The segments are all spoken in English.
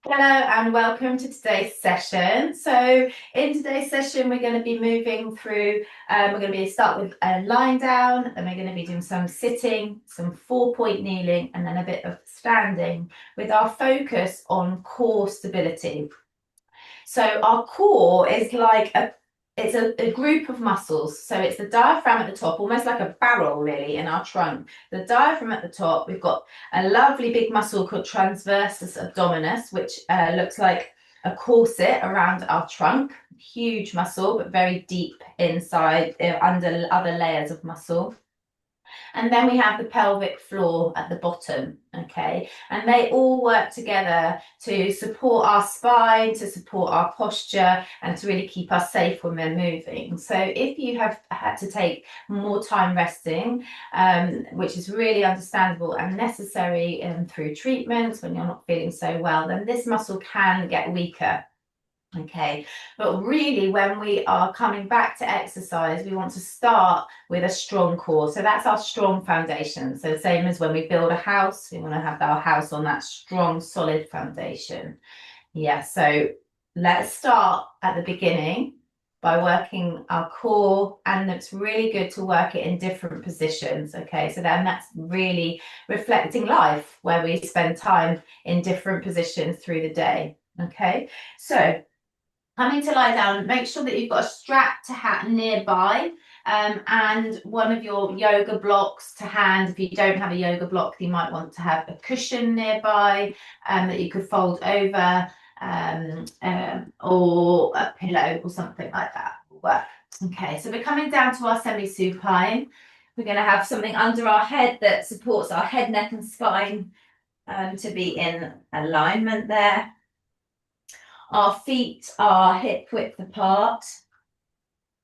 Hello and welcome to today's session. So in today's session, we're going to be moving through, we're going to start with lying down, then we're going to be doing some sitting, some 4-point kneeling, and then a bit of standing with our focus on core stability. So our core is like it's a group of muscles. So it's the diaphragm at the top, almost like a barrel really in our trunk. The diaphragm at the top, we've got a lovely big muscle called transversus abdominis, which looks like a corset around our trunk. Huge muscle, but very deep inside, under other layers of muscle. And then we have the pelvic floor at the bottom, okay? And they all work together to support our spine, to support our posture, and to really keep us safe when we're moving. So if you have had to take more time resting, which is really understandable and necessary through treatments when you're not feeling so well, then this muscle can get weaker. Okay, but really when we are coming back to exercise, we want to start with a strong core. So that's our strong foundation. So same as when we build a house, we want to have our house on that strong, solid foundation. Yeah, so let's start at the beginning by working our core, and it's really good to work it in different positions. Okay, so then that's really reflecting life where we spend time in different positions through the day. Okay, so coming to lie down, make sure that you've got a strap to hat nearby, and one of your yoga blocks to hand. If you don't have a yoga block, you might want to have a cushion nearby that you could fold over, or a pillow or something like that will work. Okay, so we're coming down to our semi-supine. We're going to have something under our head that supports our head, neck and spine to be in alignment there. Our feet are hip width apart.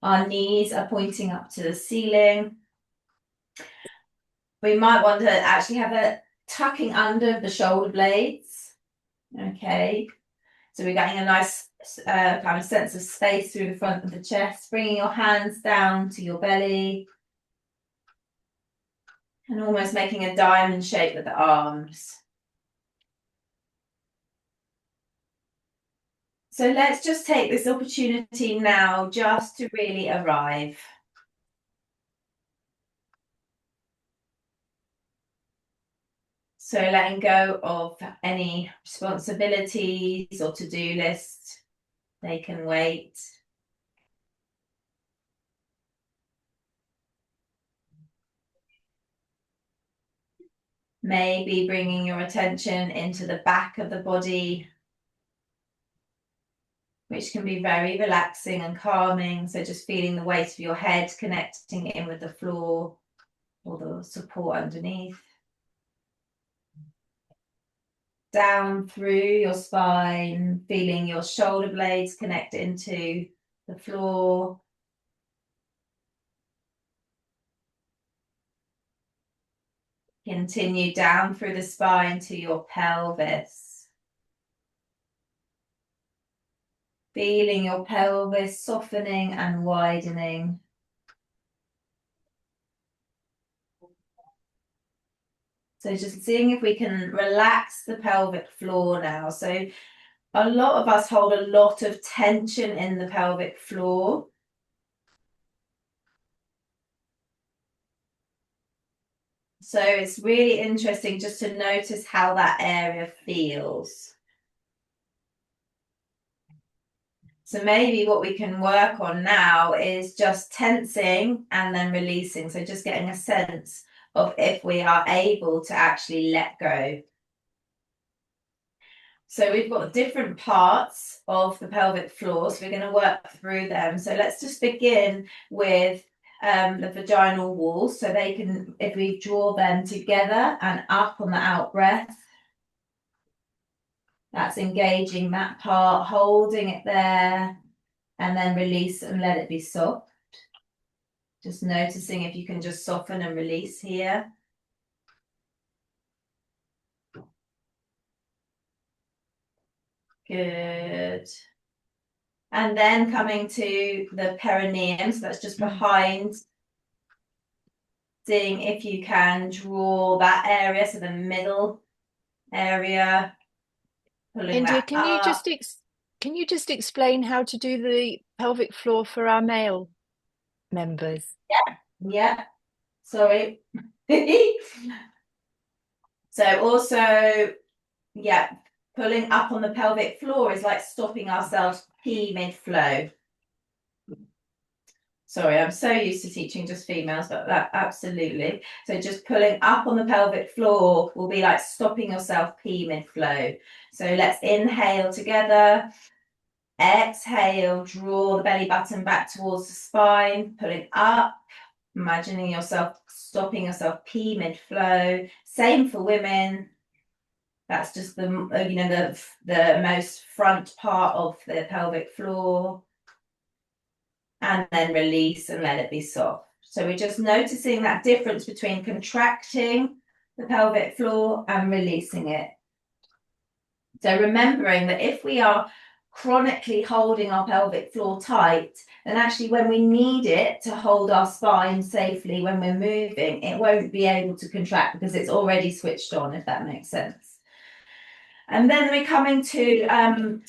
Our knees are pointing up to the ceiling. We might want to actually have a tucking under of the shoulder blades. Okay, so we're getting a nice kind of sense of space through the front of the chest, bringing your hands down to your belly and almost making a diamond shape with the arms. So let's just take this opportunity now just to really arrive. So letting go of any responsibilities or to-do lists, they can wait. Maybe bringing your attention into the back of the body, which can be very relaxing and calming. So just feeling the weight of your head connecting in with the floor or the support underneath. Down through your spine, feeling your shoulder blades connect into the floor. Continue down through the spine to your pelvis. Feeling your pelvis softening and widening. So just seeing if we can relax the pelvic floor now. So a lot of us hold a lot of tension in the pelvic floor. So it's really interesting just to notice how that area feels. So maybe what we can work on now is just tensing and then releasing. So just getting a sense of if we are able to actually let go. So we've got different parts of the pelvic floor, so we're going to work through them. So let's just begin with the vaginal walls. So they can, if we draw them together and up on the out breath, that's engaging that part, holding it there, and then release and let it be soft. Just noticing if you can just soften and release here. Good. And then coming to the perineum, so that's just behind. Seeing if you can draw that area, so the middle area. pulling India, that up. can you just explain how to do the pelvic floor for our male members? Yeah, yeah, sorry. So also, yeah, pulling up on the pelvic floor is like stopping ourselves pee mid-flow. Sorry, I'm so used to teaching just females, but that absolutely. So just pulling up on the pelvic floor will be like stopping yourself pee mid-flow. So let's inhale together. Exhale, draw the belly button back towards the spine, pulling up, imagining yourself stopping yourself pee mid-flow. Same for women. That's just the most front part of the pelvic floor. And then release and let it be soft. So we're just noticing that difference between contracting the pelvic floor and releasing it. So remembering that if we are chronically holding our pelvic floor tight, then actually when we need it to hold our spine safely when we're moving, it won't be able to contract because it's already switched on, if that makes sense. And then we're coming to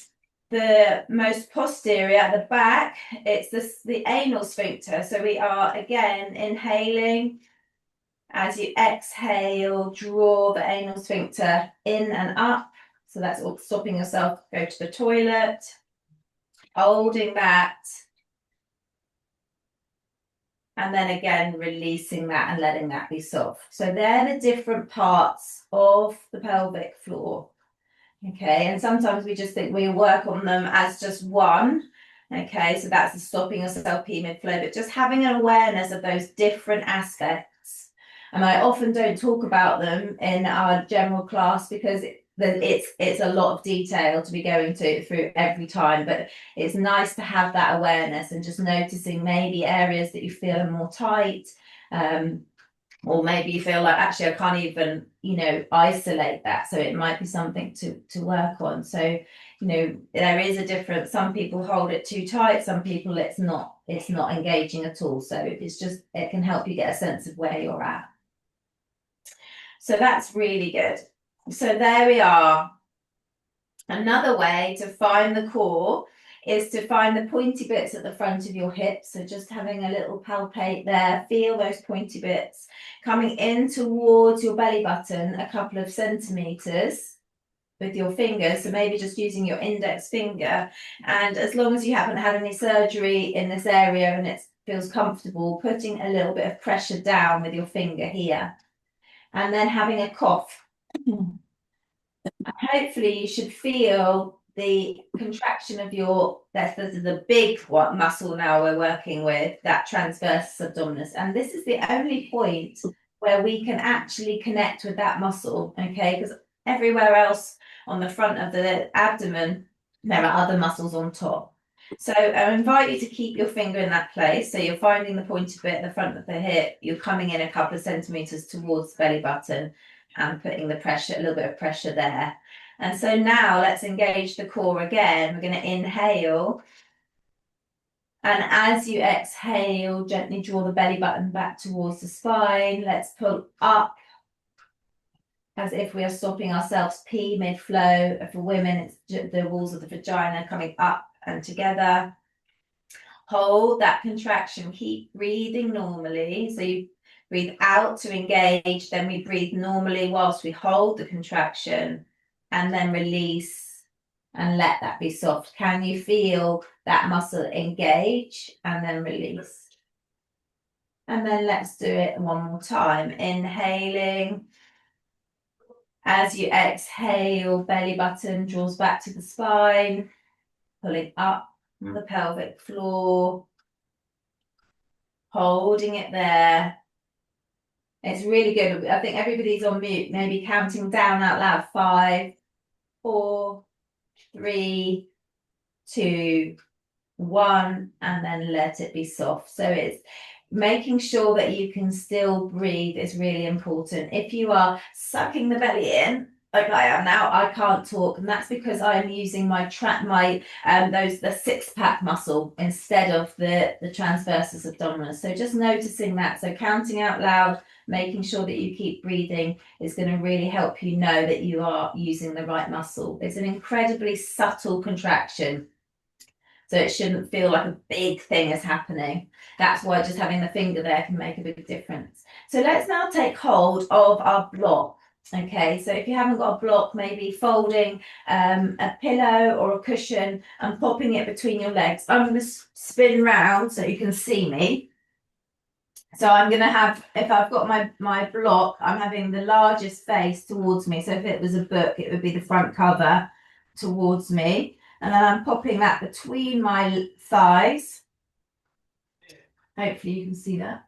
the most posterior at the back. It's the anal sphincter. So we are again inhaling. As you exhale, draw the anal sphincter in and up. So that's all stopping yourself, go to the toilet, holding that. And then again, releasing that and letting that be soft. So they're the different parts of the pelvic floor. Okay, and sometimes we just think we work on them as just one. Okay, so that's the stopping yourself pee mid-flow, but just having an awareness of those different aspects. And I often don't talk about them in our general class because it's a lot of detail to be going through every time, but it's nice to have that awareness and just noticing maybe areas that you feel are more tight. Or maybe you feel like actually I can't even, isolate that. So it might be something to work on. So, there is a difference. Some people hold it too tight, some people it's not engaging at all. So it can help you get a sense of where you're at. So that's really good. So there we are. Another way to find the core is to find the pointy bits at the front of your hips. So just having a little palpate there, feel those pointy bits coming in towards your belly button a couple of centimeters with your fingers. So maybe just using your index finger. And as long as you haven't had any surgery in this area and it feels comfortable, putting a little bit of pressure down with your finger here. And then having a cough. Hopefully you should feel the contraction of that's the big muscle now we're working with, that transversus abdominis. And this is the only point where we can actually connect with that muscle, okay? Because everywhere else on the front of the abdomen, there are other muscles on top. So I invite you to keep your finger in that place. So you're finding the pointed bit at the front of the hip, you're coming in a couple of centimeters towards the belly button and putting the pressure, a little bit of pressure there. And so now let's engage the core again. We're going to inhale. And as you exhale, gently draw the belly button back towards the spine. Let's pull up as if we are stopping ourselves pee mid-flow. For women, it's the walls of the vagina coming up and together. Hold that contraction. Keep breathing normally. So you breathe out to engage, then we breathe normally whilst we hold the contraction, and then release and let that be soft. Can you feel that muscle engage and then release? And then let's do it one more time. Inhaling. As you exhale, belly button draws back to the spine, pulling up the pelvic floor, holding it there. It's really good. I think everybody's on mute, maybe counting down out loud. 5, 4, 3, 2, 1, and then let it be soft. So it's making sure that you can still breathe is really important. If you are sucking the belly in, like I am now, I can't talk, and that's because I am using the 6-pack muscle instead of the transversus abdominis. So just noticing that. So counting out loud making sure that you keep breathing is going to really help you know that you are using the right muscle. It's an incredibly subtle contraction, so it shouldn't feel like a big thing is happening. That's why just having the finger there can make a big difference. So let's now take hold of our block. Okay, so if you haven't got a block, maybe folding a pillow or a cushion and popping it between your legs. I'm going to spin round so you can see me. So I'm going to have, if I've got my block, I'm having the largest face towards me. So if it was a book, it would be the front cover towards me. And then I'm popping that between my thighs. Hopefully you can see that.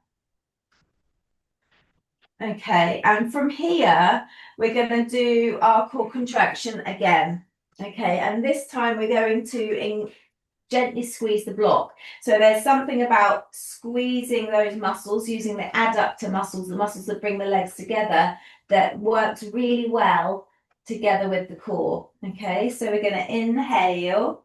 Okay, and from here, we're going to do our core contraction again. Okay, and this time we're going to gently squeeze the block. So there's something about squeezing those muscles, using the adductor muscles, the muscles that bring the legs together, that works really well together with the core. Okay, so we're going to inhale.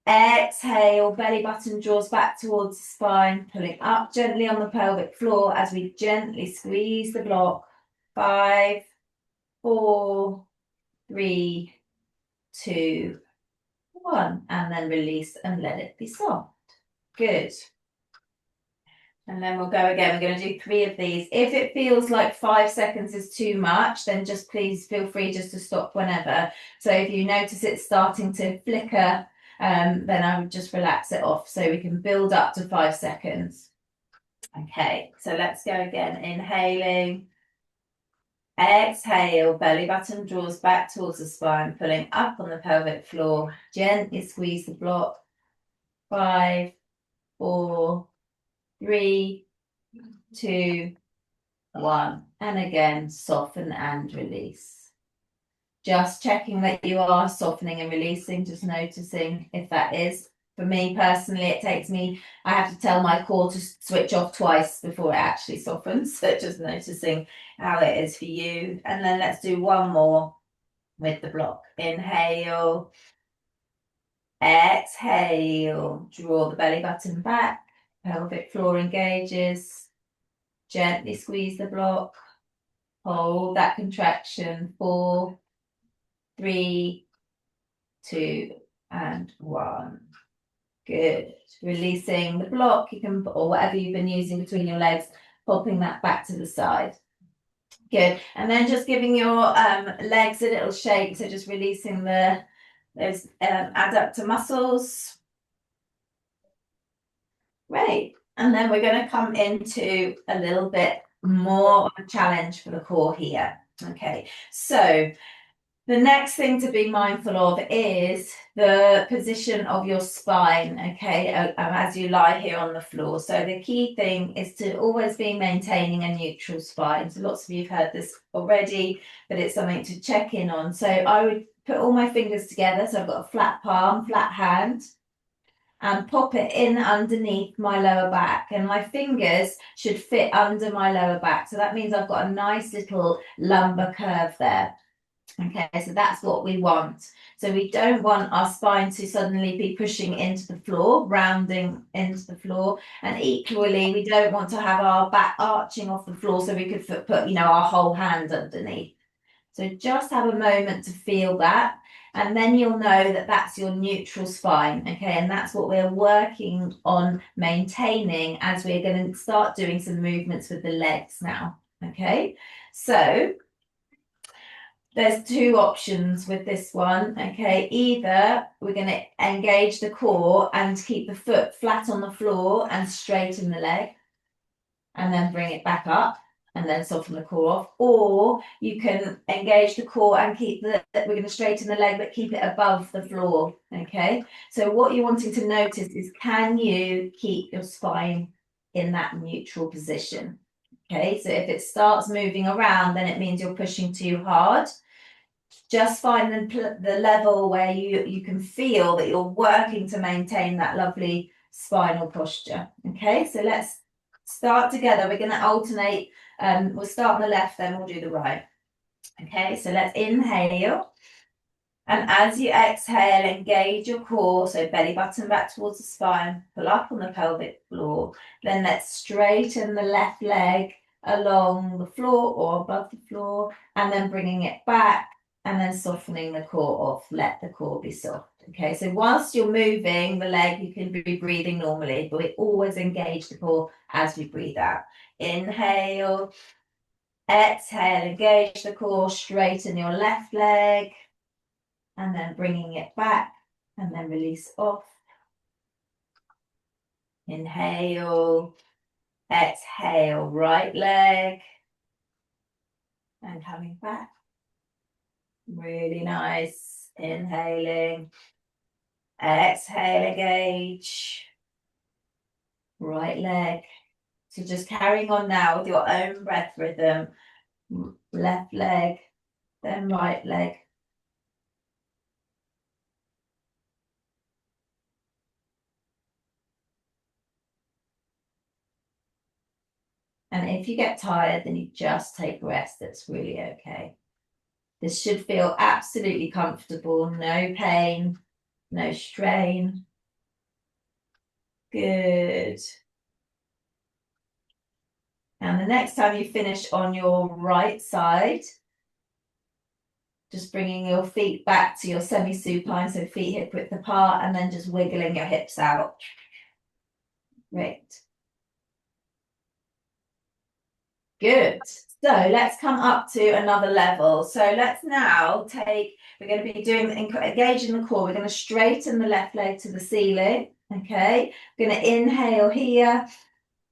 Exhale, belly button draws back towards the spine, pulling up gently on the pelvic floor as we gently squeeze the block. 5, 4, 3, 2, 1. And then release and let it be soft. Good. And then we'll go again. We're going to do 3 of these. If it feels like 5 seconds is too much, then just please feel free just to stop whenever. So if you notice it starting to flicker, then I would just relax it off so we can build up to 5 seconds. Okay, so let's go again. Inhaling. Exhale, belly button draws back towards the spine, pulling up on the pelvic floor. Gently squeeze the block. 5, 4, 3, 2, 1. And again, soften and release. Just checking that you are softening and releasing, just noticing if that is. For me personally, it takes me, I have to tell my core to switch off twice before it actually softens. So just noticing how it is for you. And then let's do one more with the block. Inhale. Exhale. Draw the belly button back. Pelvic floor engages. Gently squeeze the block. Hold that contraction. 4, 3, 2, and 1. Good. Releasing the block, you can, or whatever you've been using between your legs, popping that back to the side. Good. And then just giving your legs a little shake, so just releasing those adductor muscles. Great. And then we're going to come into a little bit more of a challenge for the core here. Okay, so the next thing to be mindful of is the position of your spine, okay, as you lie here on the floor. So the key thing is to always be maintaining a neutral spine. So lots of you have heard this already, but it's something to check in on. So I would put all my fingers together. So I've got a flat palm, flat hand, and pop it in underneath my lower back. And my fingers should fit under my lower back. So that means I've got a nice little lumbar curve there. Okay, so that's what we want. So we don't want our spine to suddenly be pushing into the floor, rounding into the floor. And equally, we don't want to have our back arching off the floor so we could put, our whole hand underneath. So just have a moment to feel that. And then you'll know that that's your neutral spine. Okay, and that's what we're working on maintaining as we're going to start doing some movements with the legs now. Okay, so there's 2 options with this one. Okay, either we're going to engage the core and keep the foot flat on the floor and straighten the leg, and then bring it back up and then soften the core off, or you can engage the core and we're going to straighten the leg but keep it above the floor. Okay, so what you're wanting to notice is, can you keep your spine in that neutral position? Okay, so if it starts moving around, then it means you're pushing too hard. Just find the level where you can feel that you're working to maintain that lovely spinal posture. Okay, so let's start together. We're going to alternate. We'll start on the left, then we'll do the right. Okay, so let's inhale. And as you exhale, engage your core, so belly button back towards the spine, pull up on the pelvic floor. Then let's straighten the left leg along the floor or above the floor, and then bringing it back and then softening the core off. Let the core be soft. Okay, so whilst you're moving the leg, you can be breathing normally, but we always engage the core as we breathe out. Inhale, exhale, engage the core, straighten your left leg, and then bringing it back, and then release off. Inhale, exhale, right leg, and coming back. Really nice. Inhaling, exhale, engage, right leg. So just carrying on now with your own breath rhythm. Left leg, then right leg. And if you get tired, then you just take rest. That's really okay. This should feel absolutely comfortable. No pain, no strain. Good. And the next time you finish on your right side, just bringing your feet back to your semi-supine, so feet hip width apart, and then just wiggling your hips out. Great. Good. So let's come up to another level. So let's now we're going to be doing, engaging the core. We're going to straighten the left leg to the ceiling. Okay. We're going to inhale here.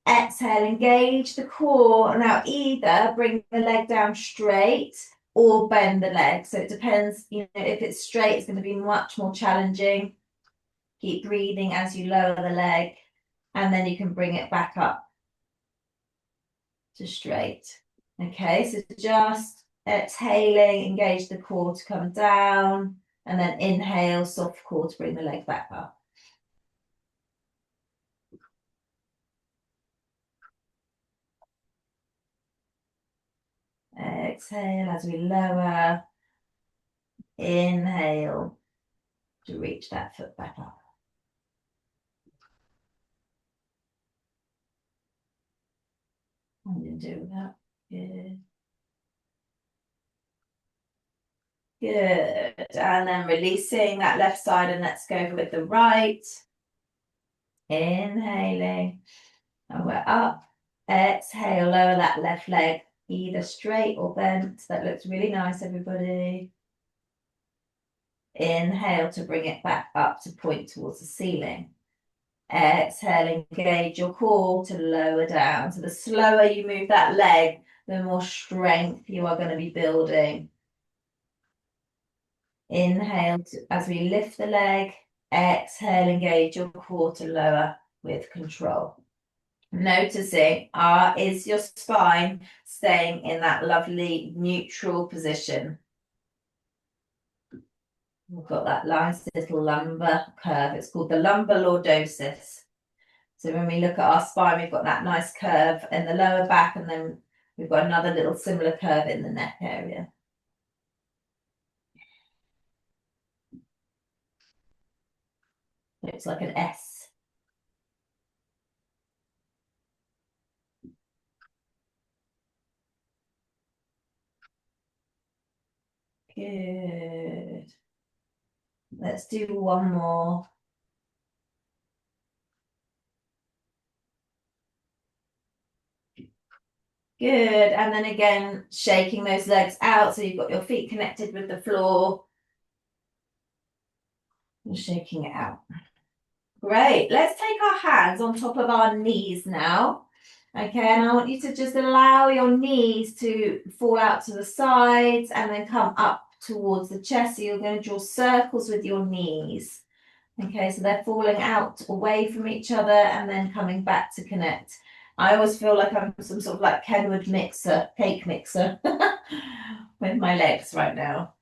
Exhale, engage the core. Now either bring the leg down straight or bend the leg. So it depends, if it's straight, it's going to be much more challenging. Keep breathing as you lower the leg, and then you can bring it back up to straight. Okay, so just exhaling, engage the core to come down, and then inhale, soft core to bring the leg back up. Exhale as we lower. Inhale to reach that foot back up. I'm going to do that. Good. Good. And then releasing that left side, and let's go with the right. Inhaling. And we're up. Exhale, lower that left leg, either straight or bent. That looks really nice, everybody. Inhale to bring it back up to point towards the ceiling. Exhale, engage your core to lower down. So the slower you move that leg, the more strength you are going to be building. Inhale as we lift the leg. Exhale, engage your core to lower with control. Noticing, is your spine staying in that lovely neutral position? We've got that nice little lumbar curve. It's called the lumbar lordosis. So when we look at our spine, we've got that nice curve in the lower back, and then we've got another little similar curve in the neck area. Looks like an S. Good. Let's do one more. Good. And then again, shaking those legs out. So you've got your feet connected with the floor. And shaking it out. Great. Let's take our hands on top of our knees now. Okay, and I want you to just allow your knees to fall out to the sides and then come up towards the chest. So you're going to draw circles with your knees. Okay, so they're falling out away from each other and then coming back to connect. I always feel like I'm some sort of like Kenwood mixer, cake mixer with my legs right now.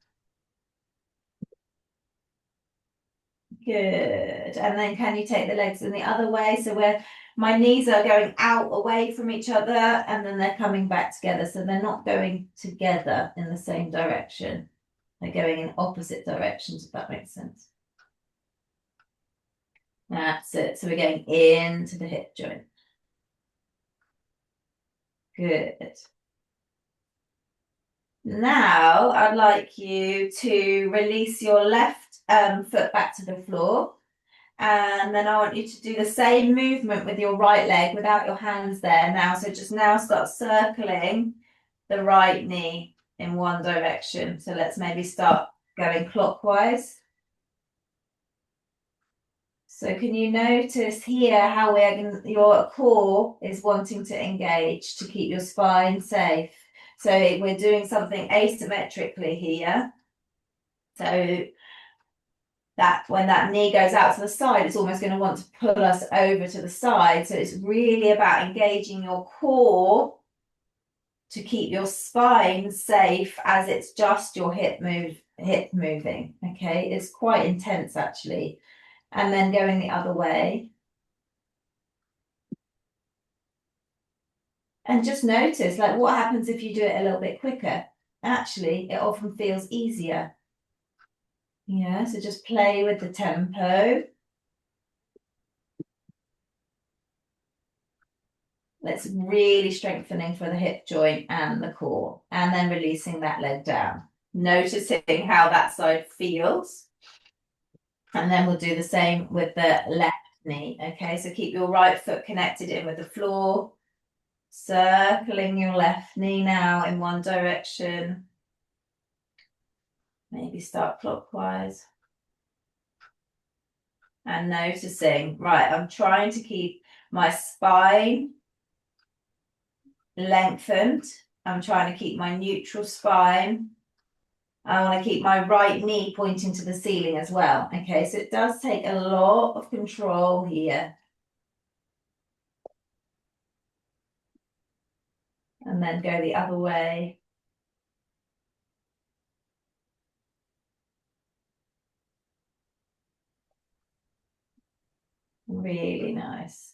Good. And then can you take the legs in the other way? So where my knees are going out away from each other and then they're coming back together. So they're not going together in the same direction. They're going in opposite directions, if that makes sense. That's it. So we're going into the hip joint. Good. Now I'd like you to release your left foot back to the floor. And then I want you to do the same movement with your right leg without your hands there now. So just now start circling the right knee in one direction. So let's maybe start going clockwise. So can you notice here how your core is wanting to engage to keep your spine safe? So we're doing something asymmetrically here. So that when that knee goes out to the side, it's almost going to want to pull us over to the side. So it's really about engaging your core to keep your spine safe as it's just your hip moving. Okay, it's quite intense actually. And then going the other way. And just notice like what happens if you do it a little bit quicker. Actually, it often feels easier. Yeah, so just play with the tempo. That's really strengthening for the hip joint and the core, and then releasing that leg down. Noticing how that side feels. And then we'll do the same with the left knee. Okay, so keep your right foot connected in with the floor. Circling your left knee now in one direction. Maybe start clockwise. And noticing, right, I'm trying to keep my spine lengthened. I'm trying to keep my neutral spine. I want to keep my right knee pointing to the ceiling as well. Okay, so it does take a lot of control here. And then go the other way. Really nice.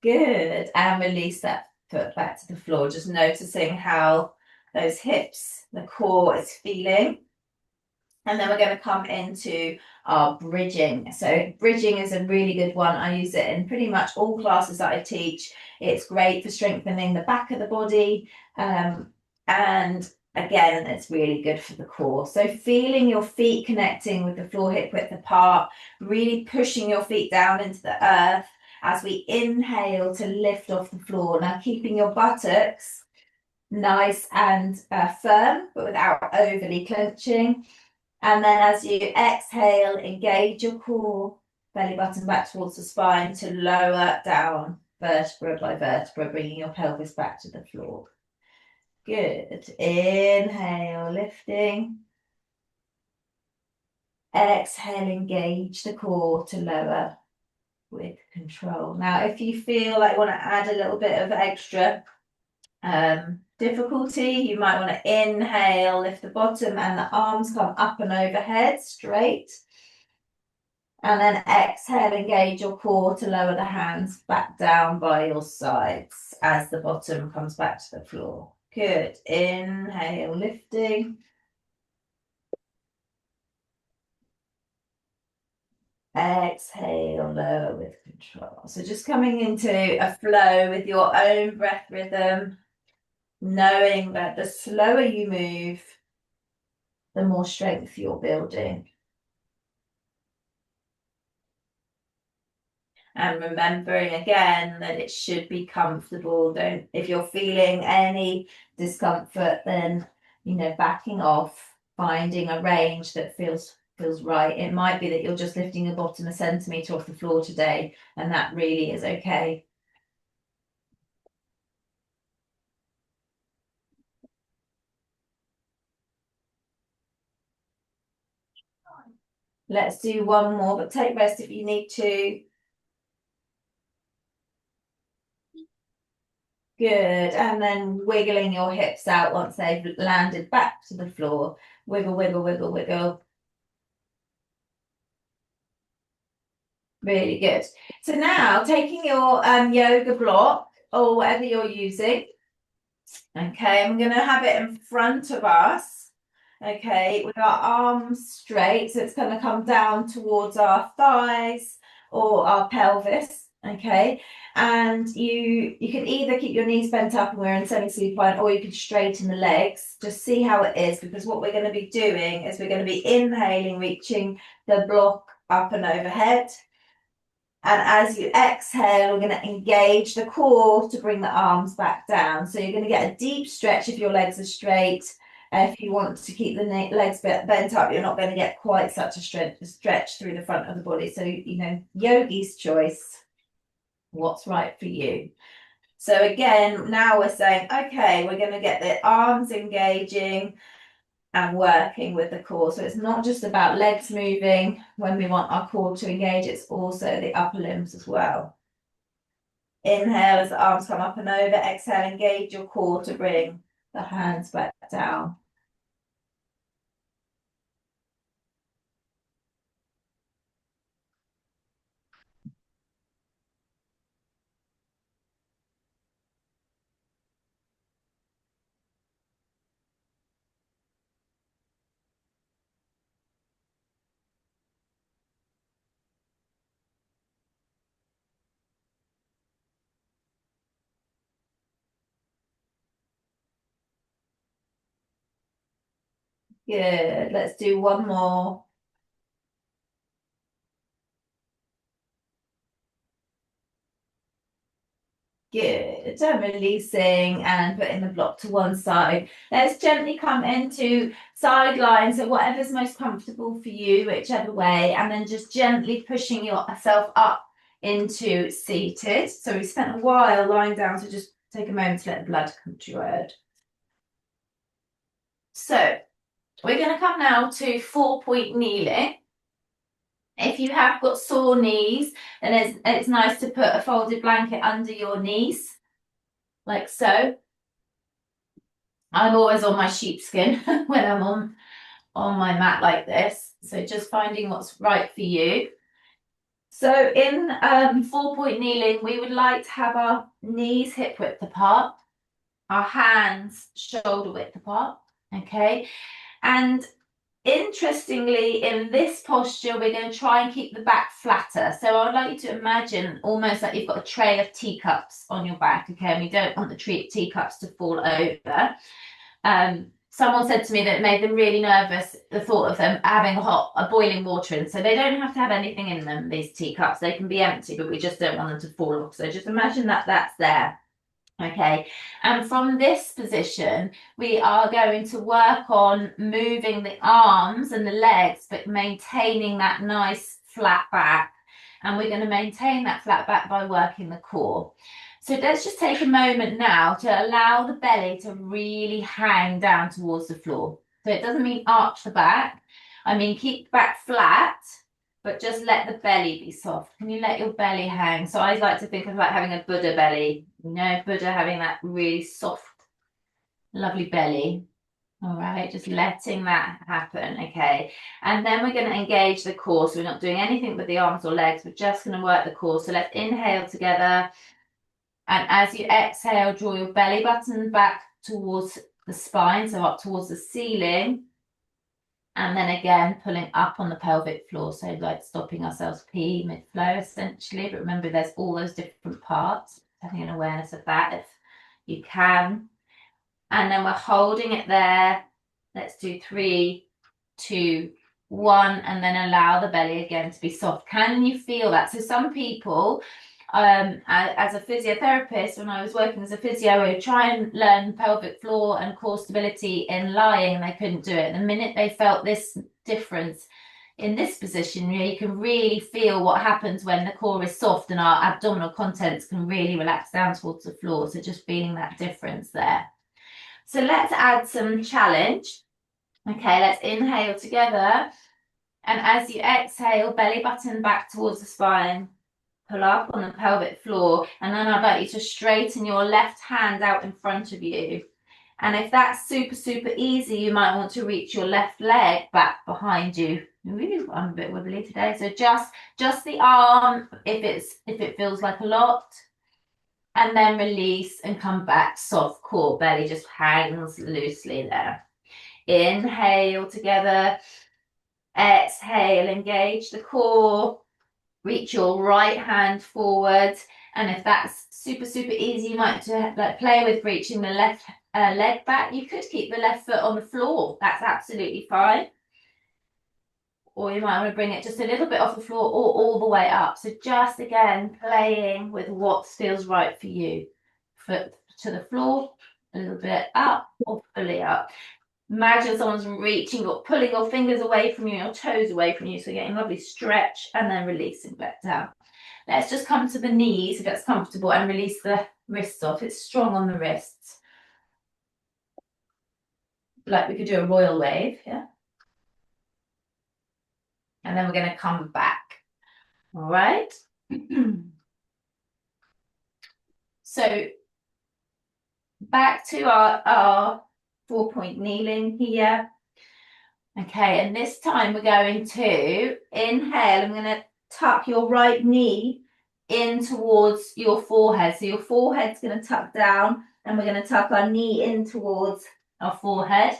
Good. And release that foot back to the floor. Just noticing how those hips, the core is feeling. And then we're going to come into our bridging. So bridging is a really good one. I use it in pretty much all classes that I teach. It's great for strengthening the back of the body. And again, it's really good for the core. So feeling your feet connecting with the floor hip width apart, really pushing your feet down into the earth as we inhale to lift off the floor. Now keeping your buttocks nice and firm, but without overly clenching. And then as you exhale, engage your core, belly button back towards the spine to lower down vertebra by vertebra, bringing your pelvis back to the floor. Good. Inhale, lifting. Exhale, engage the core to lower with control. Now, if you feel like you want to add a little bit of extra difficulty, you might want to inhale, lift the bottom and the arms come up and overhead straight. And then exhale, engage your core to lower the hands back down by your sides as the bottom comes back to the floor. Good. Inhale, lifting. Exhale, lower with control. So just coming into a flow with your own breath rhythm, knowing that the slower you move, the more strength you're building. And remembering again that it should be comfortable. If you're feeling any discomfort, then, backing off, finding a range that feels right. It might be that you're just lifting the bottom a centimetre off the floor today, and that really is okay. Let's do one more, but take rest if you need to. Good. And then wiggling your hips out once they've landed back to the floor. Wiggle, wiggle, wiggle, wiggle. Really good. So now taking your yoga block or whatever you're using. Okay, I'm going to have it in front of us. Okay, with our arms straight. So it's going to come down towards our thighs or our pelvis. Okay, and you can either keep your knees bent up and we're in semi-supine, or you can straighten the legs. Just see how it is, because what we're going to be doing is we're going to be inhaling, reaching the block up and overhead. And as you exhale, we're going to engage the core to bring the arms back down. So you're going to get a deep stretch if your legs are straight. If you want to keep the legs bent up, you're not going to get quite such a stretch through the front of the body. So, yogi's choice, what's right for you. So again, now we're saying, okay, we're going to get the arms engaging and working with the core. So it's not just about legs moving when we want our core to engage, it's also the upper limbs as well. Inhale as the arms come up and over. Exhale, engage your core to bring the hands back down. Good. Let's do one more. Good. And releasing and putting the block to one side. Let's gently come into side line. So whatever's most comfortable for you, whichever way, and then just gently pushing yourself up into seated. So we spent a while lying down, so just take a moment to let the blood come to your head. So we're going to come now to 4-point kneeling. If you have got sore knees, then it's nice to put a folded blanket under your knees, like so. I'm always on my sheepskin when I'm on my mat like this. So just finding what's right for you. So in 4-point kneeling, we would like to have our knees hip width apart, our hands shoulder width apart, okay? And interestingly, in this posture, we're going to try and keep the back flatter. So I would like you to imagine almost like you've got a tray of teacups on your back, okay? And we don't want the teacups to fall over. Someone said to me that it made them really nervous, the thought of them having a boiling water in. So they don't have to have anything in them, these teacups. They can be empty, but we just don't want them to fall off. So just imagine that that's there. Okay, and from this position, we are going to work on moving the arms and the legs, but maintaining that nice flat back. And we're going to maintain that flat back by working the core. So let's just take a moment now to allow the belly to really hang down towards the floor. So it doesn't mean arch the back. I mean, keep the back flat, but just let the belly be soft. Can you let your belly hang? So I like to think of like having a Buddha belly. Buddha having that really soft, lovely belly. All right, just letting that happen, okay? And then we're going to engage the core. So we're not doing anything with the arms or legs. We're just going to work the core. So let's inhale together. And as you exhale, draw your belly button back towards the spine, so up towards the ceiling. And then again, pulling up on the pelvic floor. So like stopping ourselves pee mid-flow essentially. But remember, there's all those different parts. Having an awareness of that if you can. And then we're holding it there. Let's do 3, 2, 1, and then allow the belly again to be soft. Can you feel that? So some people, as a physiotherapist, when I was working as a physio, I would try and learn pelvic floor and core stability in lying, and they couldn't do it. The minute they felt this difference in this position, you can really feel what happens when the core is soft and our abdominal contents can really relax down towards the floor. So just feeling that difference there. So let's add some challenge. Okay, let's inhale together. And as you exhale, belly button back towards the spine. Pull up on the pelvic floor. And then I'd like you to straighten your left hand out in front of you. And if that's super, super easy, you might want to reach your left leg back behind you. Ooh, I'm a bit wibbly today. So just the arm if it feels like a lot. And then release and come back, soft core, belly just hangs loosely there. Inhale together, exhale, engage the core, reach your right hand forward. And if that's super, super easy, you might like play with reaching the left leg back. You could keep the left foot on the floor. That's absolutely fine. Or you might want to bring it just a little bit off the floor or all the way up. So just again, playing with what feels right for you. Foot to the floor, a little bit up or fully up. Imagine someone's reaching or pulling your fingers away from you, your toes away from you. So getting a lovely stretch and then releasing back down. Let's just come to the knees if it's comfortable and release the wrists off. It's strong on the wrists. Like we could do a royal wave, yeah? And then we're going to come back. All right. So back to our 4-point kneeling here. Okay, and this time we're going to inhale. I'm going to tuck your right knee in towards your forehead. So your forehead's going to tuck down, and we're going to tuck our knee in towards our forehead.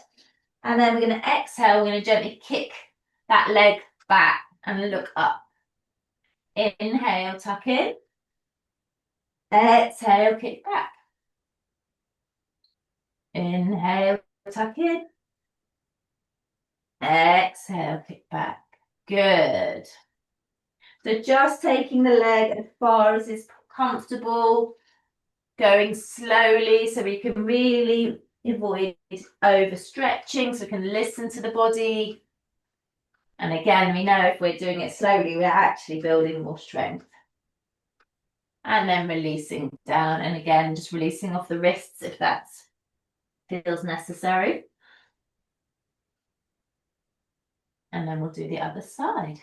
And then we're going to exhale. We're going to gently kick that leg back and look up. Inhale, tuck in. Exhale, kick back. Inhale, tuck in. Exhale, kick back. Good. So just taking the leg as far as is comfortable, going slowly so we can really avoid overstretching, so we can listen to the body. And again, we know if we're doing it slowly, we're actually building more strength. And then releasing down, and again, just releasing off the wrists if that feels necessary. And then we'll do the other side.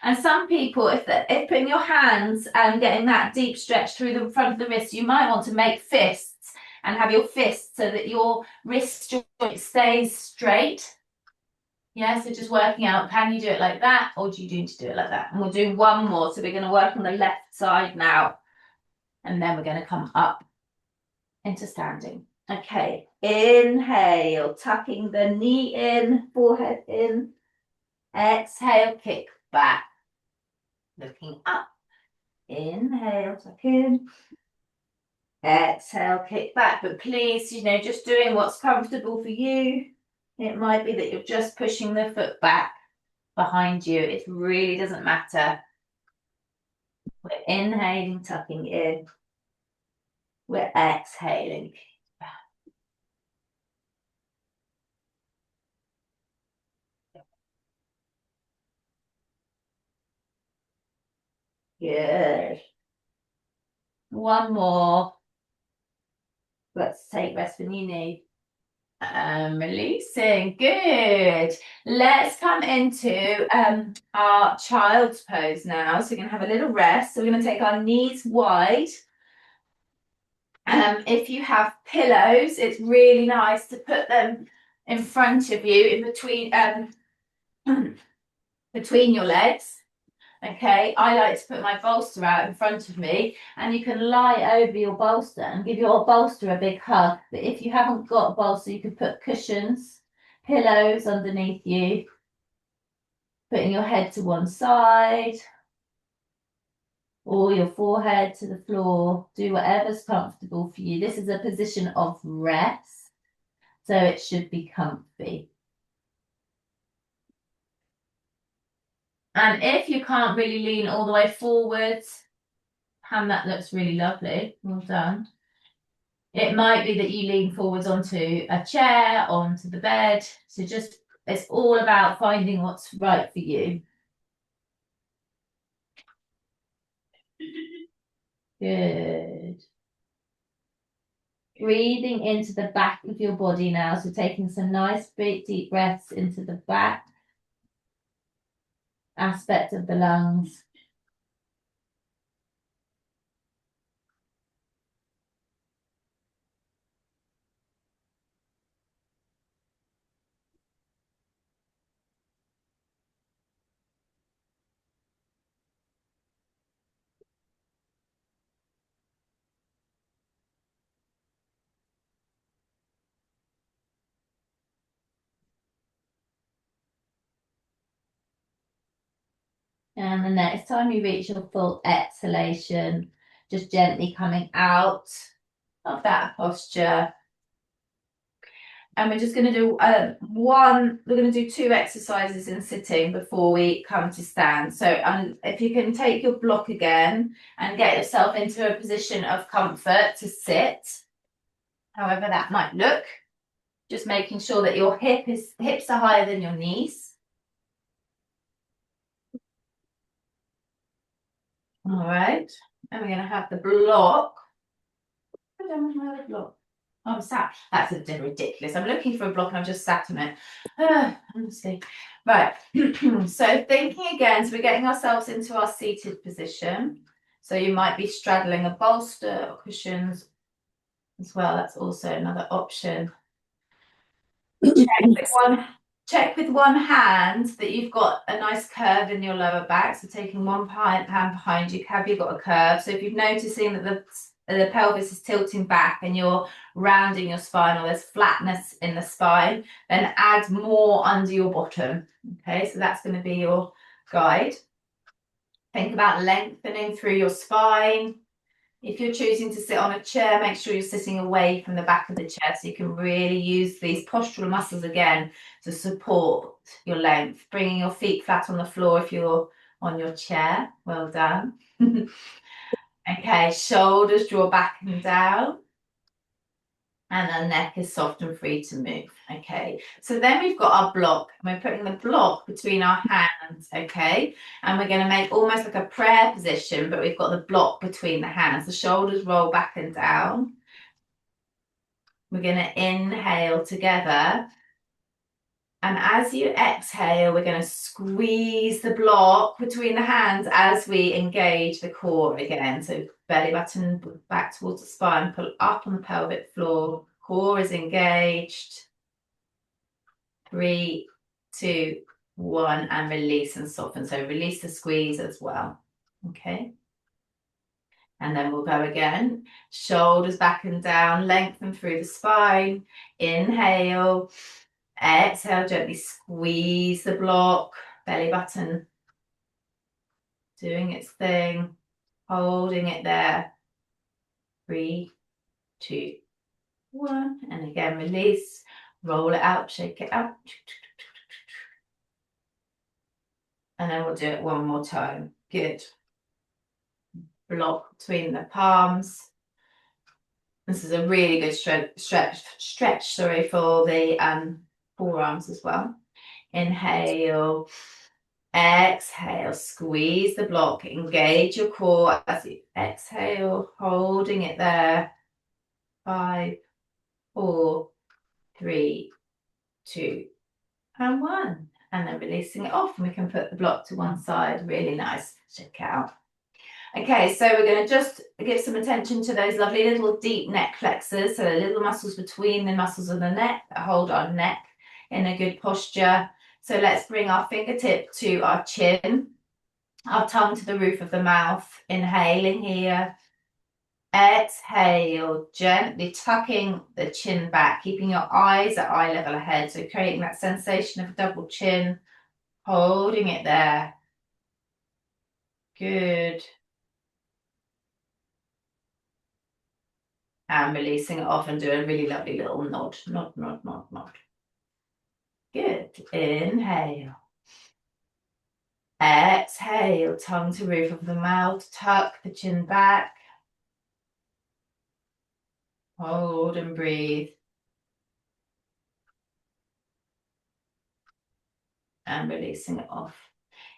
And some people, if putting your hands and getting that deep stretch through the front of the wrist, you might want to make fists and have your fists so that your wrist joint stays straight. Yeah, so just working out, can you do it like that, or do you need to do it like that? And we'll do one more. So we're going to work on the left side now. And then we're going to come up into standing. Okay, inhale, tucking the knee in, forehead in. Exhale, kick back. Looking up. Inhale, tuck in. Exhale, kick back. But please, just doing what's comfortable for you. It might be that you're just pushing the foot back behind you. It really doesn't matter. We're inhaling, tucking in. We're exhaling, kick back. Good. One more. Let's take rest when you need. Releasing. Good. Let's come into our child's pose now. So we're going to have a little rest. So we're going to take our knees wide. If you have pillows, it's really nice to put them in front of you, in between between your legs. Okay, I like to put my bolster out in front of me, and you can lie over your bolster and give your bolster a big hug. But if you haven't got a bolster, you could put cushions, pillows underneath you, putting your head to one side or your forehead to the floor. Do whatever's comfortable for you. This is a position of rest, so it should be comfy. And if you can't really lean all the way forwards, and that looks really lovely, well done. It might be that you lean forwards onto a chair, onto the bed. So it's all about finding what's right for you. Good. Breathing into the back of your body now. So taking some nice big deep breaths into the back aspect of the lungs. And the next time you reach your full exhalation, just gently coming out of that posture. And we're just going to do we're going to do 2 exercises in sitting before we come to stand. So if you can take your block again and get yourself into a position of comfort to sit, however that might look, just making sure that your hips are higher than your knees. All right, and we're going to have the block. I don't know the block. Oh, I'm sat. That's a bit ridiculous. I'm looking for a block and I've just sat on it. Honestly. Right. So thinking again, so we're getting ourselves into our seated position. So you might be straddling a bolster or cushions as well. That's also another option. Check with one hand that you've got a nice curve in your lower back. So taking one hand behind you, have you got a curve? So if you're noticing that the pelvis is tilting back and you're rounding your spine or there's flatness in the spine, then add more under your bottom. Okay, so that's going to be your guide. Think about lengthening through your spine. If you're choosing to sit on a chair, make sure you're sitting away from the back of the chair so you can really use these postural muscles again to support your length. Bringing your feet flat on the floor if you're on your chair. Well done. Okay, shoulders draw back and down. And the neck is soft and free to move. Okay, so then we've got our block. We're putting the block between our hands, okay? And we're going to make almost like a prayer position, but we've got the block between the hands. The shoulders roll back and down. We're going to inhale together. And as you exhale, we're going to squeeze the block between the hands as we engage the core again. So belly button back towards the spine, pull up on the pelvic floor. Core is engaged. 3, 2, 1, and release and soften. So release the squeeze as well. Okay. And then we'll go again. Shoulders back and down, lengthen through the spine. Inhale. Exhale, gently squeeze the block, belly button doing its thing, holding it there. 3, 2, 1. And again, release, roll it out, shake it out. And then we'll do it one more time. Good. Block between the palms. This is a really good stretch, sorry, for the forearms as well. Inhale. Exhale, squeeze the block, engage your core as you exhale, holding it there. 5, 4, 3, 2, and 1. And then releasing it off, and we can put the block to one side. Really nice. Check out. Okay, so we're going to just give some attention to those lovely little deep neck flexors. So the little muscles between the muscles of the neck that hold our neck in a good posture. So let's bring our fingertip to our chin, our tongue to the roof of the mouth. Inhaling here. Exhale, gently tucking the chin back, keeping your eyes at eye level ahead. So creating that sensation of a double chin, holding it there. Good. And releasing it off and do a really lovely little nod, nod, nod, nod, nod. Good. Inhale. Exhale, tongue to roof of the mouth, tuck the chin back. Hold and breathe. And releasing it off.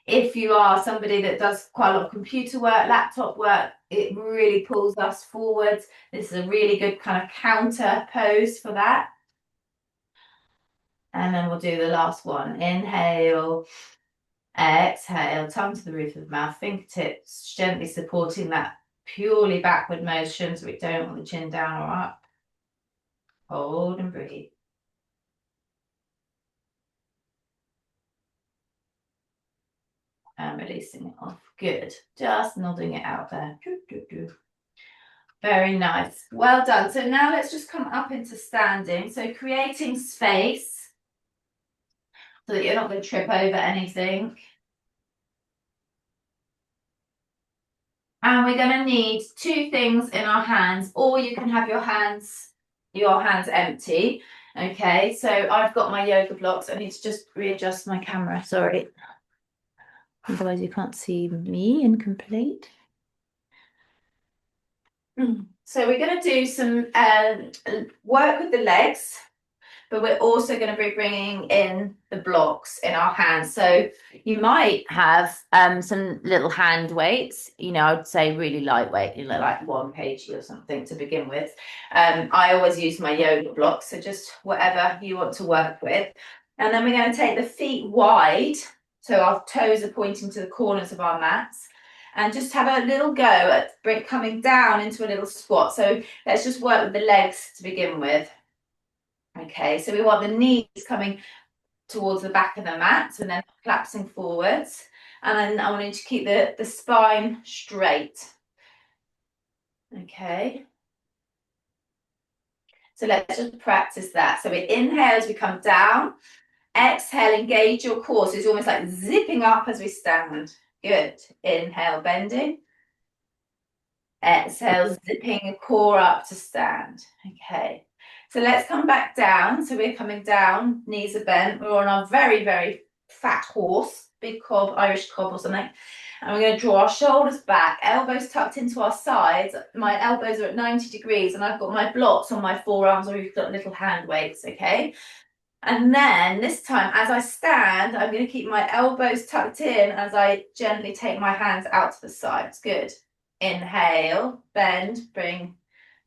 If you are somebody that does quite a lot of computer work, laptop work, it really pulls us forwards. This is a really good kind of counter pose for that. And then we'll do the last one. Inhale, exhale, tongue to the roof of the mouth, fingertips gently supporting that purely backward motion so we don't want the chin down or up. Hold and breathe. And releasing it off. Good. Just nodding it out there. Very nice. Well done. So now let's just come up into standing. So creating space so that you're not going to trip over anything. And we're going to need two things in our hands, or you can have your hands empty. Okay, so I've got my yoga blocks. I need to just readjust my camera, sorry. Otherwise you can't see me incomplete. So we're going to do some work with the legs, but we're also going to be bringing in the blocks in our hands. So you might have some little hand weights, I would say really lightweight, like 1 kg or something to begin with. I always use my yoga blocks, so just whatever you want to work with. And then we're going to take the feet wide, so our toes are pointing to the corners of our mats. And just have a little go at coming down into a little squat. So let's just work with the legs to begin with. Okay, so we want the knees coming towards the back of the mat and then collapsing forwards. And then I want you to keep the spine straight. Okay. So let's just practice that. So we inhale as we come down. Exhale, engage your core. So it's almost like zipping up as we stand. Good. Inhale, bending. Exhale, zipping your core up to stand. Okay. So let's come back down. So we're coming down, knees are bent. We're on our very, very fat horse, big cob, Irish cob or something. And we're going to draw our shoulders back, elbows tucked into our sides. My elbows are at 90 degrees and I've got my blocks on my forearms, or you've got little hand weights, okay? And then this time, as I stand, I'm going to keep my elbows tucked in as I gently take my hands out to the sides. Good. Inhale, bend, bring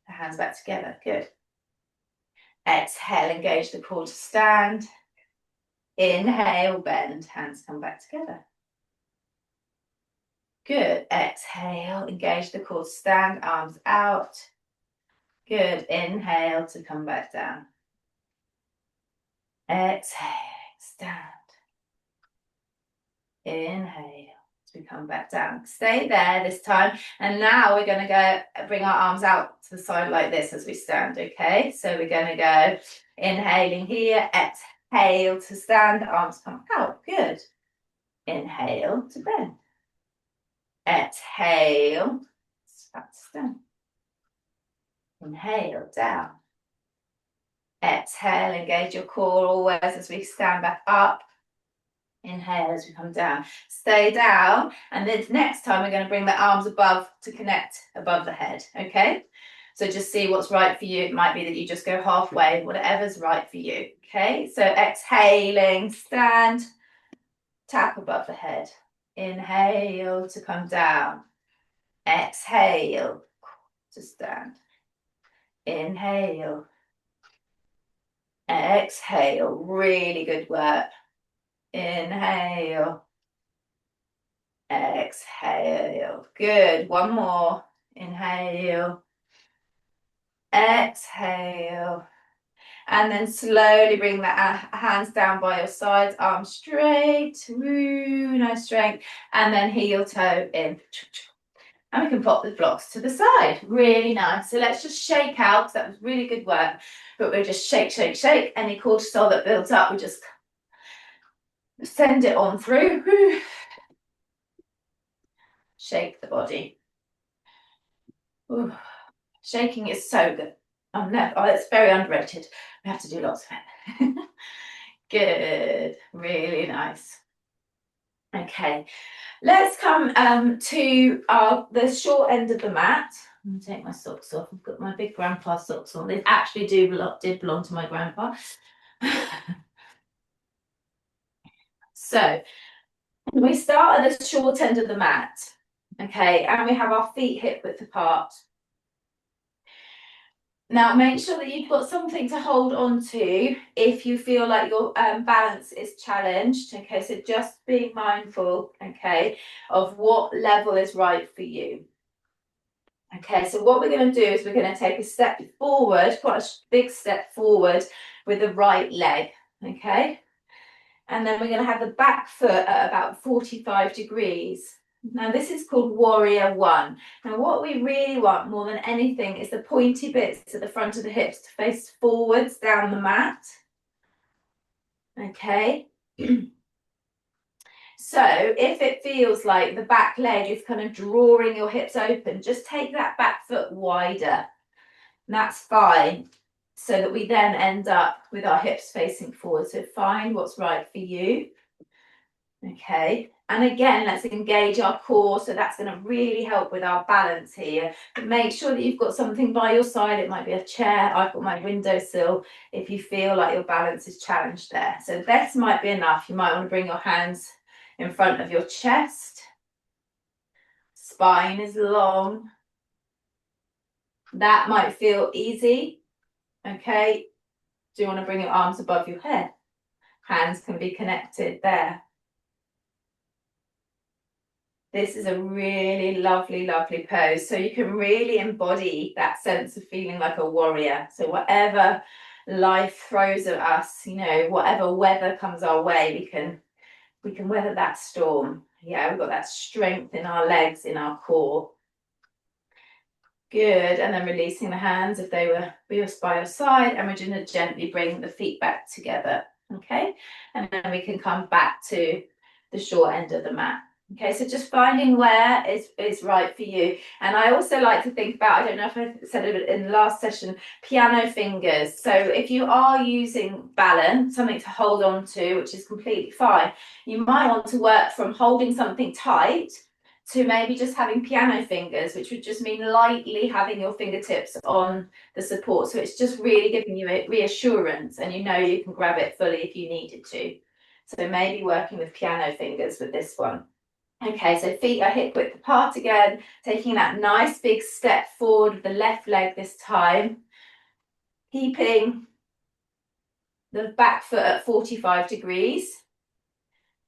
the hands back together. Good. Exhale, engage the core to stand. Inhale, bend, hands come back together. Good. Exhale, engage the core to stand, arms out. Good. Inhale to come back down. Exhale, stand. Inhale to come back down. Stay there this time. And now we're going to go bring our arms out to the side like this as we stand, okay? So we're going to go inhaling here, exhale to stand, arms come out. Good. Inhale to bend. Exhale, back to stand. Inhale, down. Exhale, engage your core always as we stand back up. Inhale as we come down. Stay down, and then next time we're going to bring the arms above to connect above the head, okay? So just see what's right for you. It might be that you just go halfway, whatever's right for you, okay? So exhaling, stand, tap above the head. Inhale to come down. Exhale to stand. Inhale. Exhale. Really good work. Inhale. Exhale. Good. One more. Inhale. Exhale. And then slowly bring the hands down by your sides, arms straight. Woo, nice strength. And then heel toe in. And we can pop the blocks to the side. Really nice. So let's just shake out, because that was really good work. But we'll just shake, shake, shake. Any cortisol that builds up, we just send it on through. Woo. Shake the body. Ooh. Shaking is so good. It's very underrated. We have to do lots of it. Good. Really nice. Okay. Let's come to the short end of the mat. I'm going to take my socks off. I've got my big grandpa socks on. They actually did belong to my grandpa. So we start at the short end of the mat. Okay, and we have our feet hip width apart. Now make sure that you've got something to hold on to if you feel like your balance is challenged. Okay, so just being mindful, okay, of what level is right for you. Okay, so what we're going to do is we're going to take a step forward, quite a big step forward with the right leg, okay? And then we're going to have the back foot at about 45 degrees. Now this is called warrior one. Now what we really want more than anything is the pointy bits at the front of the hips to face forwards down the mat. Okay. So if it feels like the back leg is kind of drawing your hips open, just take that back foot wider. And that's fine. So that we then end up with our hips facing forward. So find what's right for you. Okay, and again, let's engage our core. So that's going to really help with our balance here. But make sure that you've got something by your side. It might be a chair. I've got my windowsill if you feel like your balance is challenged there. So this might be enough. You might want to bring your hands in front of your chest. Spine is long. That might feel easy. Okay, do you want to bring your arms above your head? Hands can be connected there. This is a really lovely, lovely pose. So you can really embody that sense of feeling like a warrior. So whatever life throws at us, you know, whatever weather comes our way, we can weather that storm. Yeah, we've got that strength in our legs, in our core. Good, and then releasing the hands if they were by your side, and we're going to gently bring the feet back together, okay? And then we can come back to the short end of the mat. Okay, so just finding where is right for you. And I also like to think about, I don't know if I said it in the last session, piano fingers. So if you are using balance, something to hold on to, which is completely fine, you might want to work from holding something tight to maybe just having piano fingers, which would just mean lightly having your fingertips on the support. So it's just really giving you a reassurance, and you know you can grab it fully if you needed to. So maybe working with piano fingers with this one. Okay, so feet are hip width apart again, taking that nice big step forward with the left leg this time, keeping the back foot at 45 degrees.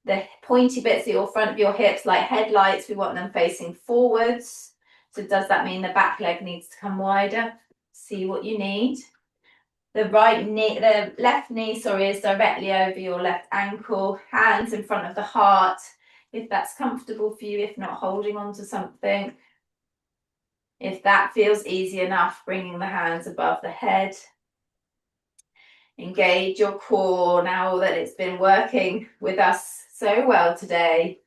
The pointy bits at your front of your hips, like headlights, we want them facing forwards. So does that mean the back leg needs to come wider? See what you need. The left knee, sorry, is directly over your left ankle, hands in front of the heart, if that's comfortable for you, if not holding on to something. If that feels easy enough, bringing the hands above the head. Engage your core now that it's been working with us so well today.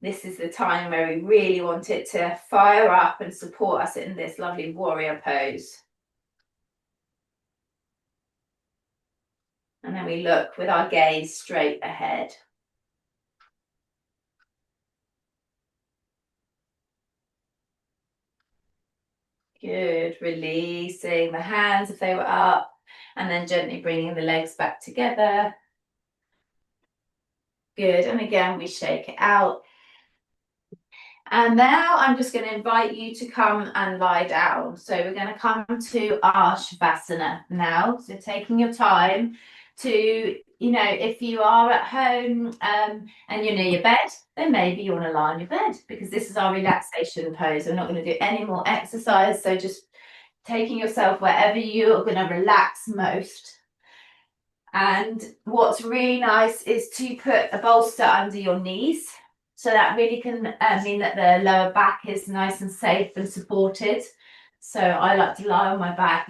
This is the time where we really want it to fire up and support us in this lovely warrior pose. And then we look with our gaze straight ahead. Good, releasing the hands if they were up, and then gently bringing the legs back together. Good, and again, we shake it out. And now I'm just going to invite you to come and lie down. So we're going to come to our Shavasana now. So taking your time to, you know, if you are at home and you're near your bed, then maybe you want to lie on your bed, because this is our relaxation pose. We're not going to do any more exercise. So just taking yourself wherever you're going to relax most. And what's really nice is to put a bolster under your knees. So that really can mean that the lower back is nice and safe and supported. So I like to lie on my back,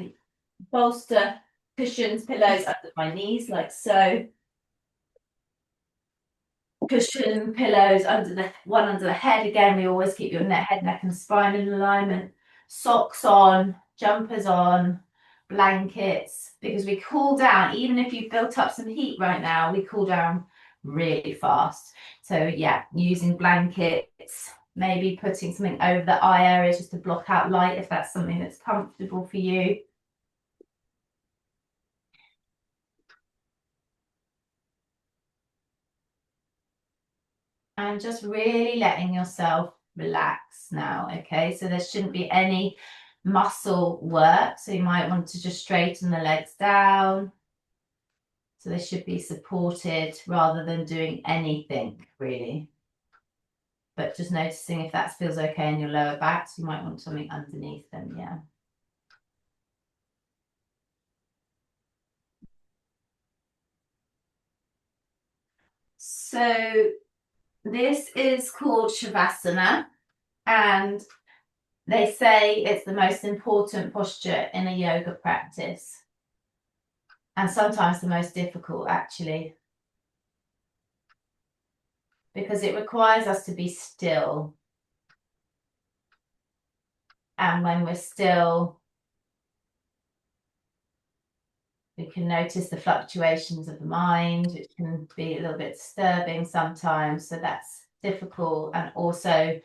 bolster, cushions, pillows under my knees, like so. Cushion, pillows under the head. Again, we always keep your head, neck and spine in alignment. Socks on, jumpers on, blankets, because we cool down. Even if you've built up some heat right now, we cool down really fast. So yeah, using blankets, maybe putting something over the eye area just to block out light if that's something that's comfortable for you. And just really letting yourself relax now, okay? So there shouldn't be any muscle work. So you might want to just straighten the legs down. So they should be supported rather than doing anything really. But just noticing if that feels okay in your lower back. So you might want something underneath them, yeah. So this is called Shavasana, and they say it's the most important posture in a yoga practice, and sometimes the most difficult, actually. because it requires us to be still. And when we're still, we can notice the fluctuations of the mind, which can be a little bit disturbing sometimes. So that's difficult. And also,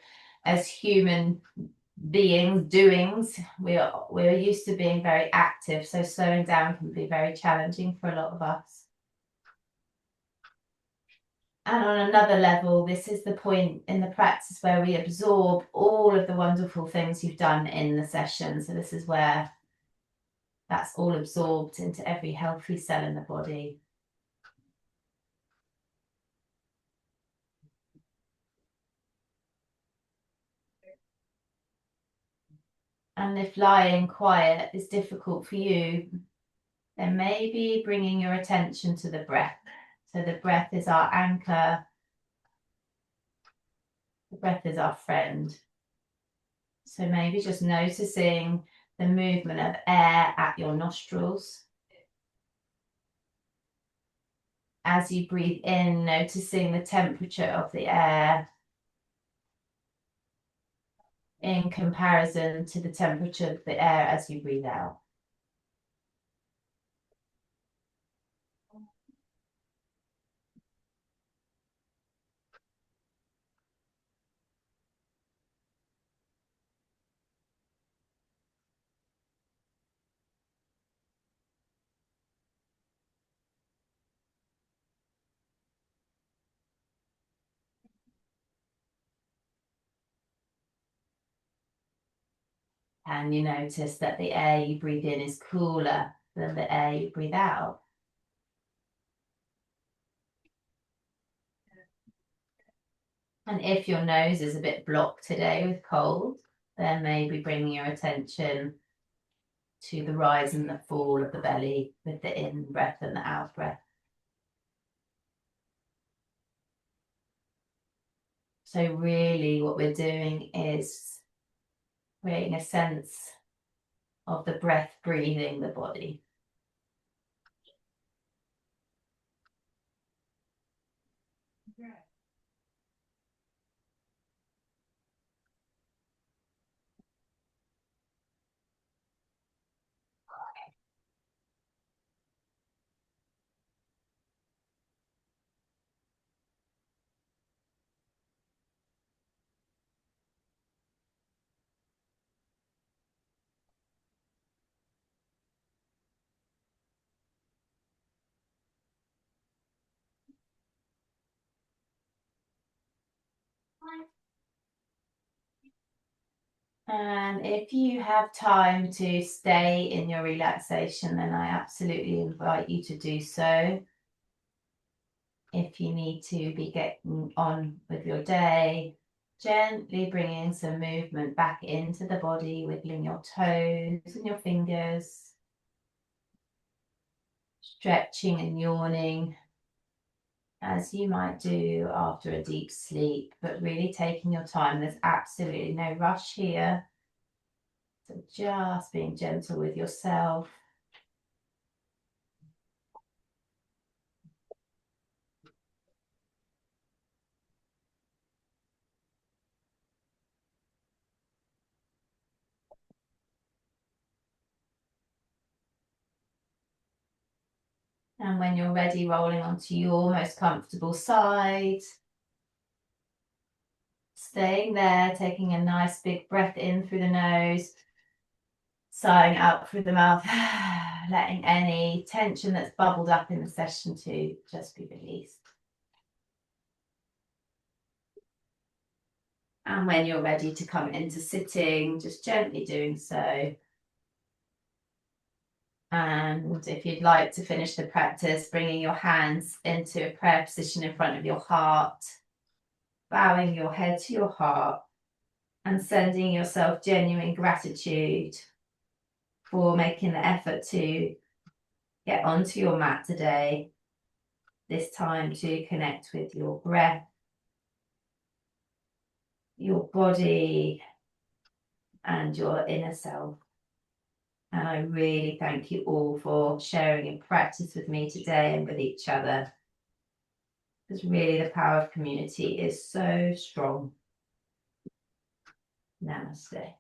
as human doings, we're used to being very active. So slowing down can be very challenging for a lot of us. And on another level, this is the point in the practice where we absorb all of the wonderful things you've done in the session. So this is where that's all absorbed into every healthy cell in the body. And if lying quiet is difficult for you, then maybe bringing your attention to the breath. So the breath is our anchor. The breath is our friend. So maybe just noticing the movement of air at your nostrils. As you breathe in, noticing the temperature of the air in comparison to the temperature of the air as you breathe out. And you notice that the air you breathe in is cooler than the air you breathe out. And if your nose is a bit blocked today with cold, then maybe bringing your attention to the rise and the fall of the belly with the in breath and the out breath. So really what we're doing is creating a sense of the breath breathing the body. And if you have time to stay in your relaxation, then I absolutely invite you to do so. If you need to be getting on with your day, gently bringing some movement back into the body, wiggling your toes and your fingers, stretching and yawning as you might do after a deep sleep, but really taking your time. There's absolutely no rush here. So just being gentle with yourself. And when you're ready, rolling onto your most comfortable side. Staying there, taking a nice big breath in through the nose, sighing out through the mouth, letting any tension that's bubbled up in the session to just be released. And when you're ready to come into sitting, just gently doing so. And if you'd like to finish the practice, bringing your hands into a prayer position in front of your heart, bowing your head to your heart and sending yourself genuine gratitude for making the effort to get onto your mat today, this time to connect with your breath, your body, and your inner self. And I really thank you all for sharing your practice with me today and with each other. because really the power of community is so strong. Namaste.